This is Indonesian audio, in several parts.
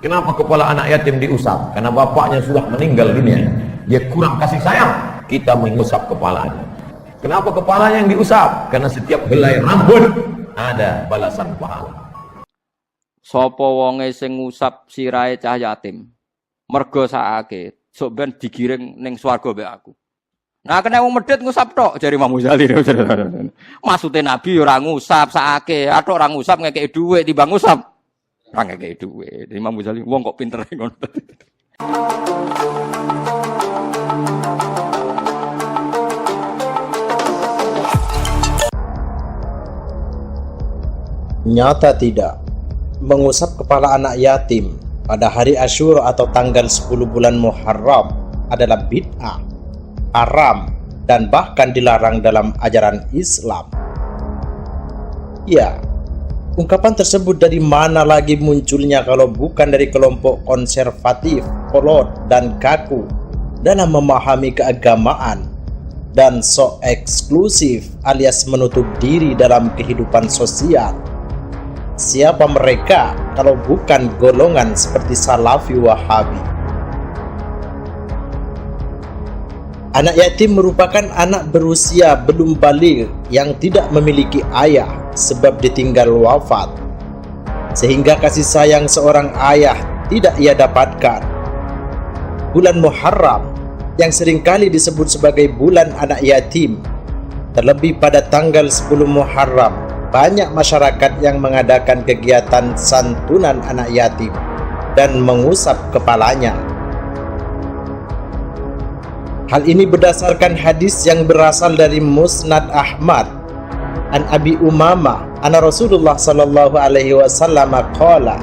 Kenapa kepala anak yatim diusap? Karena bapaknya sudah meninggal dunia. Dia kurang kasih sayang, kita mengusap kepalanya. Kenapa kepalanya yang diusap? Karena setiap helai rambut ada balasan pahala. Sapa wonge sing ngusap sirahe cah yatim, mergo sakake, sok ben digiring ning swarga mbek aku. Nah kena wong medhit ngusap tok jare Imam Ghazali. Maksude Nabi ora ngusap sakake, atok ora ngusap ngekeki dhuwit timbang ngusap. Ora ngekeki dhuwit. Imam Ghazali wong kok pinter ngono. Nyata tidak, mengusap kepala anak yatim pada hari Asyura atau tanggal 10 bulan Muharram adalah bid'ah, haram, dan bahkan dilarang dalam ajaran Islam. Ya, ungkapan tersebut dari mana lagi munculnya kalau bukan dari kelompok konservatif, kolot, dan kaku dalam memahami keagamaan dan sok eksklusif alias menutup diri dalam kehidupan sosial. Siapa mereka kalau bukan golongan seperti Salafi Wahabi? Anak yatim merupakan anak berusia belum baligh yang tidak memiliki ayah sebab ditinggal wafat, sehingga kasih sayang seorang ayah tidak ia dapatkan. Bulan Muharram yang seringkali disebut sebagai bulan anak yatim, terlebih pada tanggal 10 Muharram, banyak masyarakat yang mengadakan kegiatan santunan anak yatim dan mengusap kepalanya. Hal ini berdasarkan hadis yang berasal dari Musnad Ahmad an Abi Umamah anna Rasulullah sallallahu alaihi wasallam qala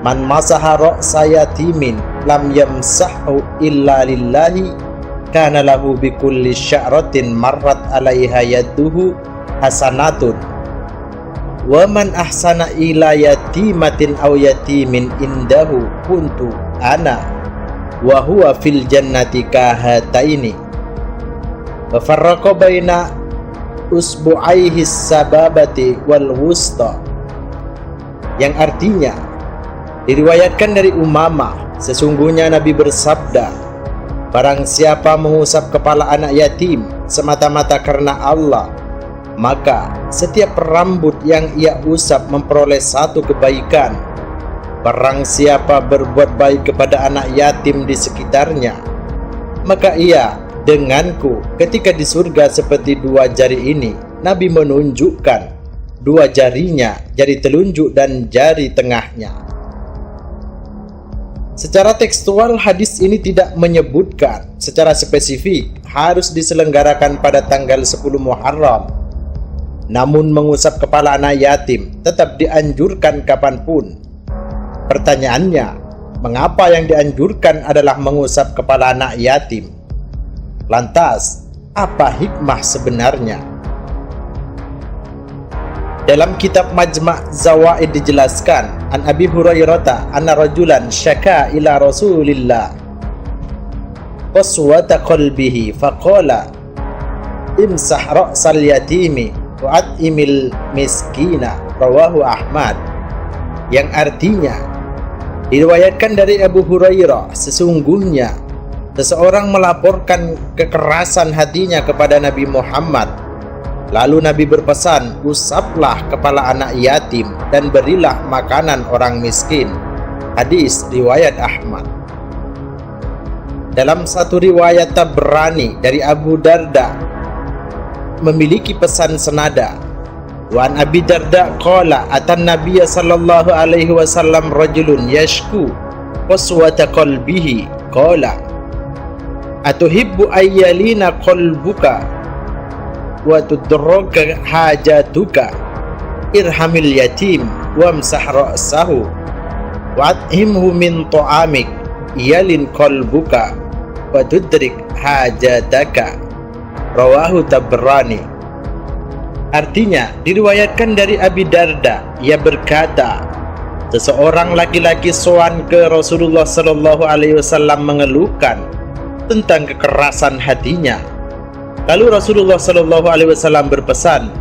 man masaha ra'sa yatimin lam yamsahu illa lillahi kana lahu bikulli sya'ratin marrat alaiha yaduhu hasanatun wa man ahsana ila yatimatin aw yatimin indahu kuntu ana wa huwa fil jannati kahataini wa farraqa baina usbu'aihi sababati wal wusta, yang artinya diriwayatkan dari Umamah, sesungguhnya Nabi bersabda, barang siapa mengusap kepala anak yatim semata-mata karena Allah, maka setiap rambut yang ia usap memperoleh satu kebaikan. Barang siapa berbuat baik kepada anak yatim di sekitarnya, maka ia denganku ketika di surga seperti dua jari ini. Nabi menunjukkan dua jarinya, jari telunjuk dan jari tengahnya. Secara tekstual hadis ini tidak menyebutkan secara spesifik harus diselenggarakan pada tanggal 10 Muharram. Namun mengusap kepala anak yatim tetap dianjurkan kapanpun. Pertanyaannya, mengapa yang dianjurkan adalah mengusap kepala anak yatim? Lantas, apa hikmah sebenarnya? Dalam kitab Majma' Zawaid dijelaskan, an Abi Hurairah anna rajulan syaka ila Rasulillah qaswata qalbihi faqala imsah ra'sal yatimi wa at'imil miskina, rawahu Ahmad, yang artinya diriwayatkan dari Abu Hurairah, sesungguhnya seseorang melaporkan kekerasan hatinya kepada Nabi Muhammad. Lalu Nabi berpesan, usaplah kepala anak yatim dan berilah makanan orang miskin. Hadis riwayat Ahmad. Dalam satu riwayat Tabrani dari Abu Darda memiliki pesan senada. Wa an Abi Darda qala atan Nabiy sallallahu alaihi wasallam rajulun yashku qaswata qalbihi qala atuhibbu ayyalina qalbuka wa tudraka hajatuka irhamil yatim wamsah ra'sahu wa athimhu min ta'amik yalin qalbuka wa tudrik hajataka, rawahu Tabrani. Artinya diriwayatkan dari Abi Darda, ia berkata, seseorang laki-laki sowan ke Rasulullah sallallahu alaihi wasallam mengeluhkan tentang kekerasan hatinya. Lalu Rasulullah sallallahu alaihi wasallam berpesan,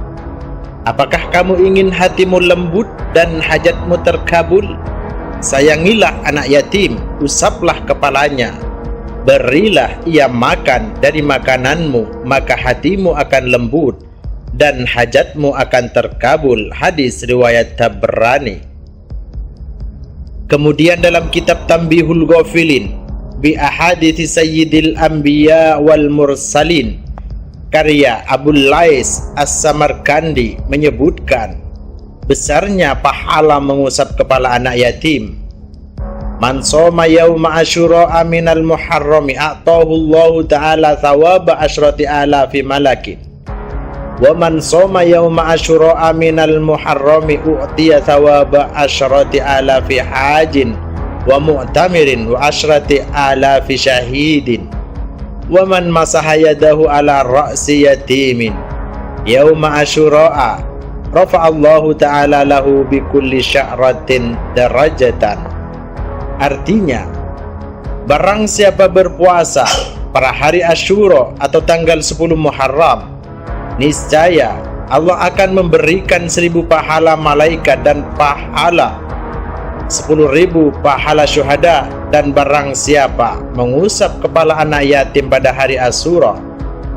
apakah kamu ingin hatimu lembut dan hajatmu terkabul? sayangilah anak yatim, usaplah kepalanya, berilah ia makan dari makananmu, maka hatimu akan lembut dan hajatmu akan terkabul. Hadis riwayat Tabrani. Kemudian dalam kitab Tanbihul Ghafilin bi ahadithi sayyidil anbiya wal mursalin karya Abul Lais As-Samarkandi menyebutkan besarnya pahala mengusap kepala anak yatim. Man shoma yauma asyura minal muharrami a'tahu Allahu ta'ala thawaba asyrati alafi malakin. Wa man shoma yauma asyura minal muharrami u'tiya thawaba asyrati alafi hajin wa mu'tamirin wa asyrati alafi syahidin. Wa man masaha yadahu ala ra'si yatimin yauma asyura rafa'allahu ta'ala lahu bi kulli sya'ratin darajatan. Artinya, barang siapa berpuasa pada hari Asyura atau tanggal 10 Muharram, niscaya Allah akan memberikan 1000 pahala malaikat dan pahala 10.000 pahala syuhada. Dan barang siapa mengusap kepala anak yatim pada hari Asyura,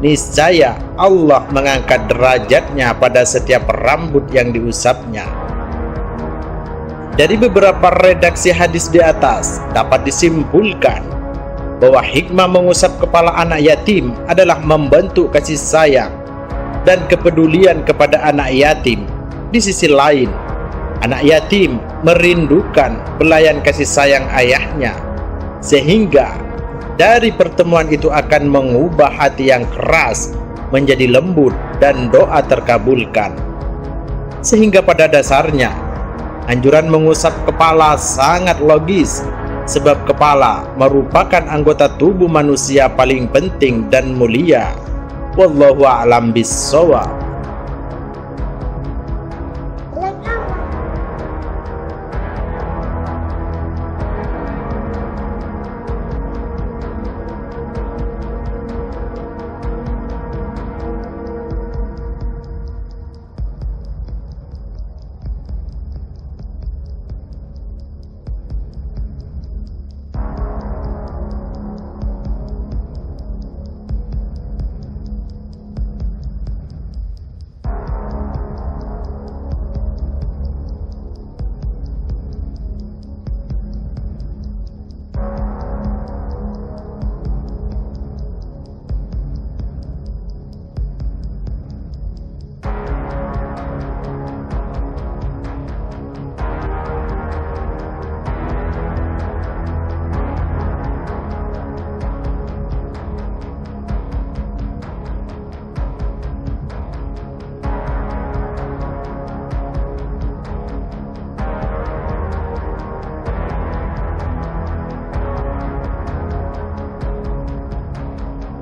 niscaya Allah mengangkat derajatnya pada setiap rambut yang diusapnya. Dari beberapa redaksi hadis di atas dapat disimpulkan bahwa hikmah mengusap kepala anak yatim adalah membentuk kasih sayang dan kepedulian kepada anak yatim. Di sisi lain, anak yatim merindukan belayan kasih sayang ayahnya, sehingga dari pertemuan itu akan mengubah hati yang keras menjadi lembut dan doa terkabulkan. Sehingga pada dasarnya anjuran mengusap kepala sangat logis, sebab kepala merupakan anggota tubuh manusia paling penting dan mulia. Wallahu a'lam bissawab.